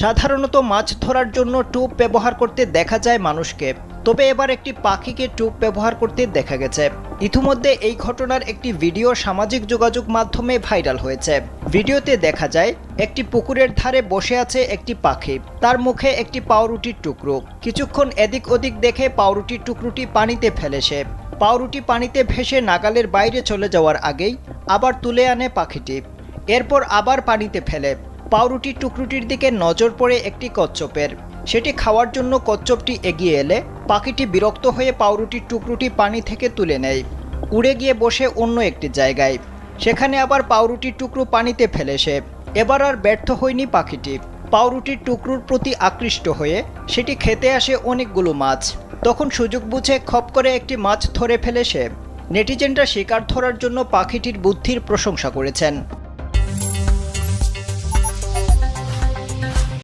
সাধারণত মাছ ধরার জন্য টোপ ব্যবহার করতে দেখা যায় মানুষকে, তবে এবার একটি পাখিকে টোপ ব্যবহার করতে দেখা গেছে। ইতিমধ্যে এই ঘটনার একটি ভিডিও সামাজিক যোগাযোগ মাধ্যমে ভাইরাল হয়েছে। ভিডিওতে দেখা যায় একটি পুকুরের ধারে বসে আছে একটি পাখি, তার মুখে একটি পাউরুটির টুকরো। কিছুক্ষণ এদিক ওদিক দেখে পাউরুটির টুকরোটি পানিতে ফেলে সে। পাউরুটি পানিতে ভেসে নাগালের বাইরে চলে যাওয়ার আগেই আবার তুলে আনে পাখিটি, এরপর আবার পানিতে ফেলে। পাউরুটির টুকরোটির দিকে নজর পড়ে একটি কচ্ছপের। সেটি খাওয়ার জন্য কচ্ছপটি এগিয়ে এলে পাখিটি বিরক্ত হয়ে পাউরুটির টুকরোটি পানি থেকে তুলে নেয়, উড়ে গিয়ে বসে অন্য একটি জায়গায়। সেখানে আবার পাউরুটির টুকরো পানিতে ফেলে সে। এবার আর ব্যর্থ হয়নি পাখিটি। পাউরুটির টুকরোর প্রতি আকৃষ্ট হয়ে সেটি খেতে আসে অনেকগুলো মাছ। তখন সুযোগ বুঝে খপ করে একটি মাছ ধরে ফেলে সে। নেটিজেনরা শিকার ধরার জন্য পাখিটির বুদ্ধির প্রশংসা করেছেন।